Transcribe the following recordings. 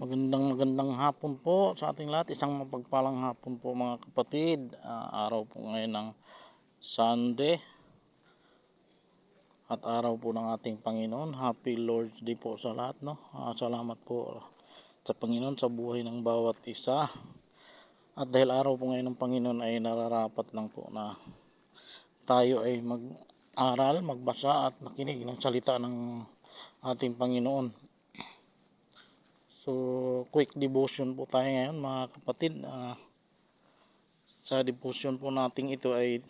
Magandang hapon po sa ating lahat. Isang mapagpalang hapon po mga kapatid. Araw po ngayon ng Sunday at araw po ng ating Panginoon. Happy Lord's Day po sa lahat, no? Salamat po sa Panginoon sa buhay ng bawat isa. At dahil araw po ngayon ng Panginoon ay nararapat lang po na tayo ay mag-aral, magbasa at makinig ng salita ng ating Panginoon. So, quick devotion po tayo ngayon mga kapatid. Sa devotion po nating ito ay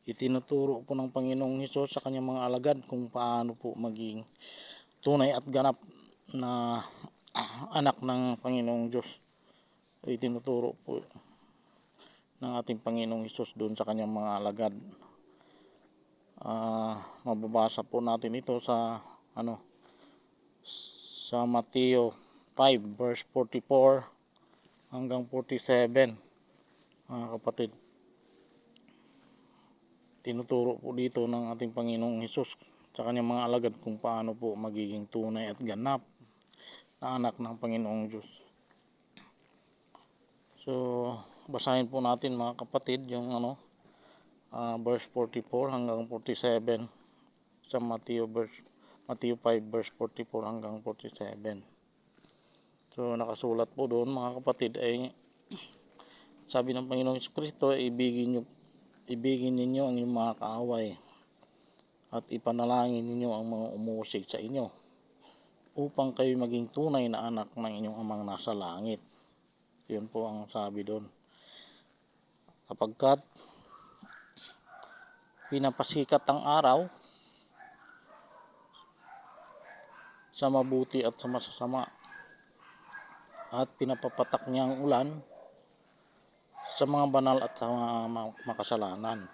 itinuturo po ng Panginoong Hesus sa kanyang mga alagad kung paano po maging tunay at ganap na anak ng Panginoong Diyos. Itinuturo po ng ating Panginoong Hesus doon sa kanyang mga alagad. Mababasa po natin ito sa Mateo 5 verse 44 hanggang 47, mga kapatid. Tinuturo po dito ng ating Panginoong Hesus sa kanyang mga alagad kung paano po magiging tunay at ganap na anak ng Panginoong Diyos. So, basahin po natin mga kapatid yung verse 44 hanggang 47 sa Mateo 5 verse 44 hanggang 47. So, nakasulat po doon mga kapatid ay sabi ng Panginoong Jesucristo, ibigin ninyo ang inyong mga kaaway at ipanalangin ninyo ang mga umuusig sa inyo upang kayo maging tunay na anak ng inyong amang nasa langit. Yun po ang sabi doon. Sapagkat pinapasikat ang araw sa mabuti at sa masasama at pinapapatak niya ang ulan sa mga banal at sa mga makasalanan.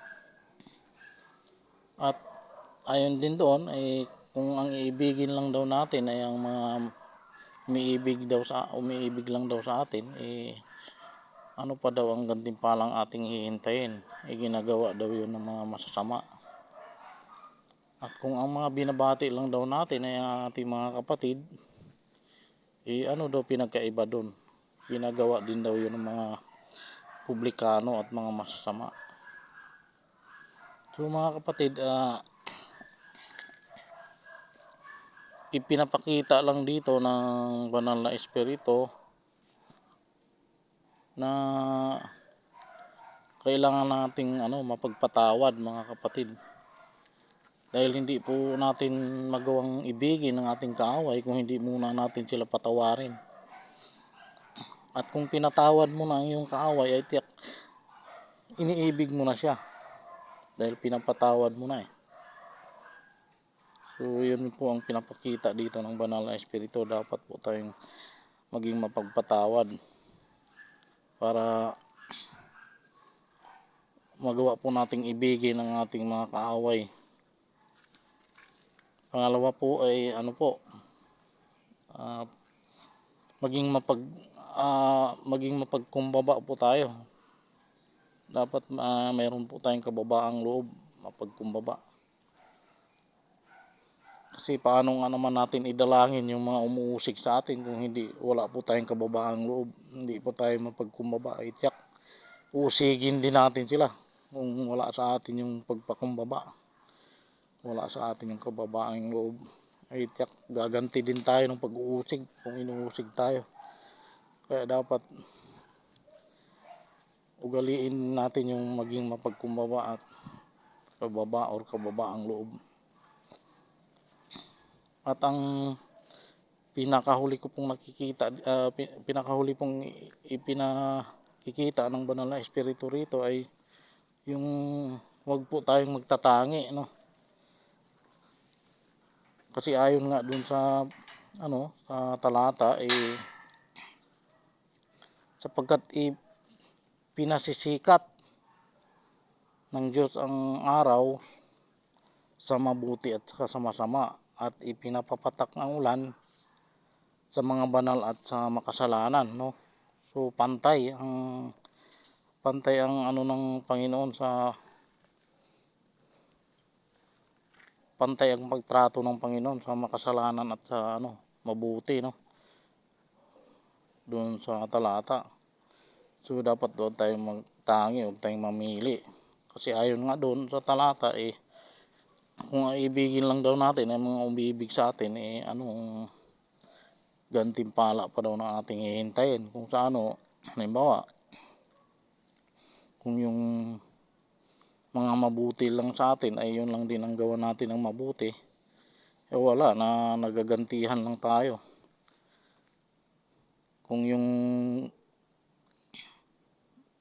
At ayon din doon ay kung ang iibigin lang daw natin ay ang mga umiibig lang daw sa atin, ano pa daw ang gantimpalang ating hihintayin? Ginagawa daw yun ng mga masasama. At kung ang mga binabati lang daw natin ay ating mga kapatid, ano daw pinagkaiba doon? Ginagawa din daw yun ng mga publikano at mga masasama. So mga kapatid, ipinapakita lang dito ng banal na espiritu na kailangan nating mapagpatawad mga kapatid. Dahil hindi po natin magawang ibigin ng ating kaaway kung hindi muna natin sila patawarin. At kung pinatawad mo na ang iyong kaaway ay tiyak iniibig mo na siya dahil pinapatawad mo na . So yun po ang pinapakita dito ng banal na espiritu. Dapat po tayong maging mapagpatawad para magawa po nating ibigin ang ating mga kaaway. Pangalawa po ay maging mapagkumbaba po tayo. Dapat mayroon po tayong kababaang loob, mapagkumbaba. Kasi paano nga naman natin idalangin yung mga umuusig sa atin kung wala po tayong kababaang loob, hindi po tayo mapagkumbaba, ay tiyak usigin din natin sila kung wala sa atin yung pagpakumbaba, wala sa atin yung kababaang loob, ay tiyak gaganti din tayo ng pag-uusig kung inuusig tayo. Kaya dapat ugaliin natin yung maging mapagkumbaba at kababaang loob. At ang pinakahuli pong ipinakikita ng banal na espiritu rito ay yung wag po tayong magtatangi, kasi ayon nga dun sa sa talata sapagkat pinasisikat ng Diyos ang araw sa mabuti at sa masama at ipinapapatak ang ulan sa mga banal at sa makasalanan, So pantay ang ng Panginoon pantay ang pagtrato ng Panginoon sa makasalanan at sa mabuti, doon sa talata. So dapat doon tayong magtangi, huwag tayong mamili. Kasi ayon nga doon sa talata kung ibigin lang daw natin ay mga umibig sa atin anong gantimpala pa daw na ating hihintayin. Kung sa halimbawa, kung yung mga mabuti lang sa atin ay yun lang din ang gawa natin ng mabuti, wala na, nagagantihan lang tayo. Kung yung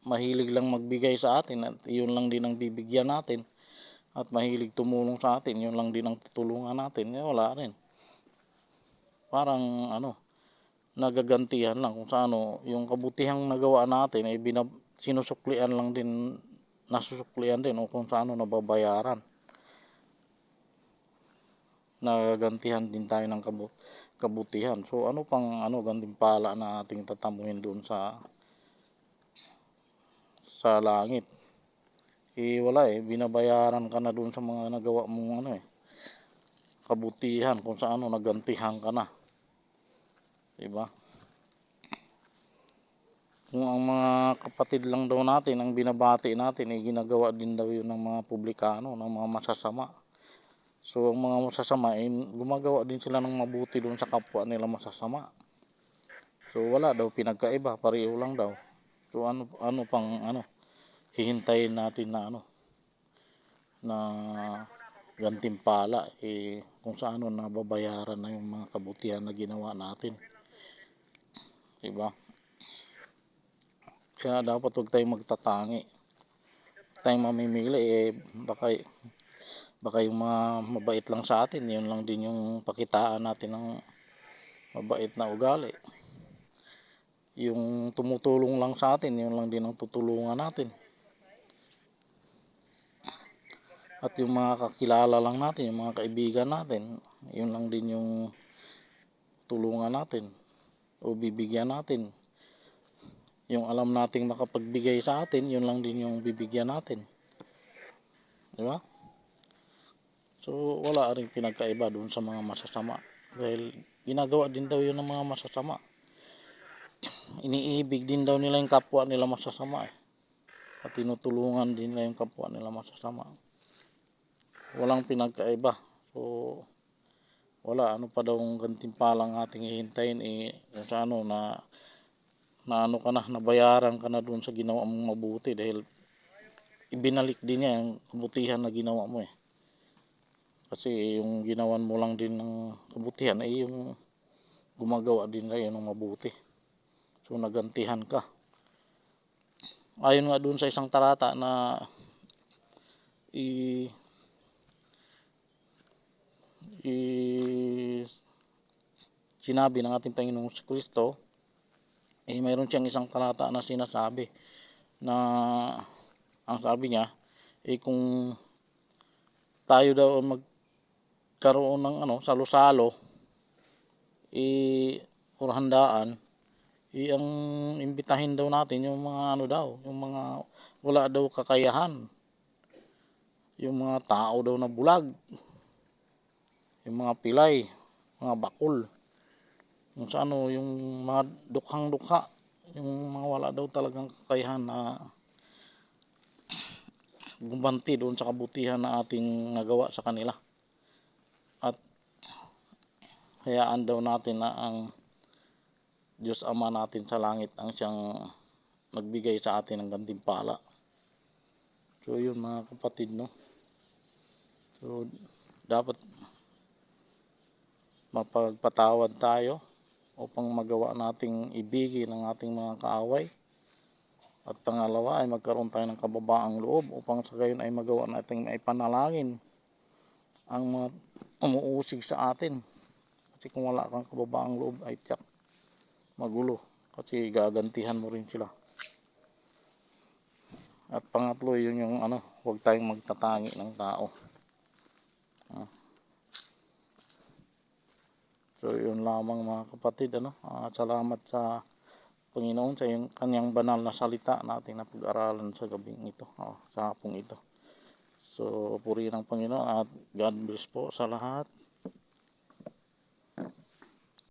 mahilig lang magbigay sa atin at yun lang din ang bibigyan natin, at mahilig tumulong sa atin, yun lang din ang tutulungan natin, wala rin. Parang nagagantihan lang kung sa yung kabutihang nagawa natin ay sinusuklian lang din, nasusuklian din o kung sa nababayaran. Nagagantihan din tayo ng kabutihan. So ano pang gantimpala na ating tatamuhin doon sa langit? Wala binabayaran ka na doon sa mga nagawa mong kabutihan, kung sa nagantihan ka na. Diba? Kung ang mga kapatid lang daw natin ang binabati natin, ginagawa din daw yun ng mga publikano, ng mga masasama. So ang mga masasama gumagawa din sila ng mabuti doon sa kapwa nila masasama. So wala daw pinagkaiba, pareho lang daw. So ano pang hihintayin natin na gantimpala kung sa nababayaran na yung mga kabutihan na ginawa natin. Diba? Kaya dapat huwag tayong magtatangi, tayong mamimili baka yung mga mabait lang sa atin, yun lang din yung pakitaan natin ng mabait na ugali. Yung tumutulong lang sa atin, yun lang din ang tutulungan natin. At yung mga kakilala lang natin, yung mga kaibigan natin, yun lang din yung tulungan natin o bibigyan natin. Yung alam nating makapagbigay sa atin, yun lang din yung bibigyan natin. Diba? So wala rin pinagkaiba doon sa mga masasama, dahil ginagawa din daw yun ng mga masasama. Iniibig din daw nila yung kapwa nila masasama at tinutulungan din nila yung kapwa nila masasama. Walang pinagkaiba. So wala, pa daw ang gantimpalang ating hihintayin kung sa nabayaran ka na doon sa ginawa mong mabuti, dahil ibinalik din niya yung kabutihan na ginawa mo kasi yung ginawan mo lang din ng kabutihan yung gumagawa din kayo ng mabuti. So nagantihan ka. Ayon nga doon sa isang talata na sinabi ng ating Panginoong Kristo, mayroon siyang isang talata na sinasabi na ang sabi niya kung tayo daw magkaroon ng salo-salo or handaan, ang imbitahin daw natin yung mga yung mga wala daw kakayahan, yung mga tao daw na bulag, yung mga pilay, mga bakul, yung sa yung mga dukhang-dukha, yung mga wala daw talagang kakayahan na gumanti doon sa kabutihan na ating nagawa sa kanila. At hayaan daw natin na ang Diyos Ama natin sa langit ang siyang nagbigay sa atin ng gantimpala. So yun mga kapatid, so dapat mapagpatawad tayo upang magawa nating ibigin ang ating mga kaaway. At pangalawa ay magkaroon tayo ng kababaang loob upang sa gayon ay magawa nating maipanalangin ang mga umuusig sa atin. Kasi kung wala kang kababaang loob ay tiyak magulo, kasi gagantihan mo rin sila. At pangatlo, yun yung huwag tayong magtatangi ng tao. So yun lamang mga kapatid, salamat sa Panginoon sa yung kanyang banal na salita na ating napag-aralan sa gabing ito, sa hapong ito. So purihin ang Panginoon at God bless po sa lahat.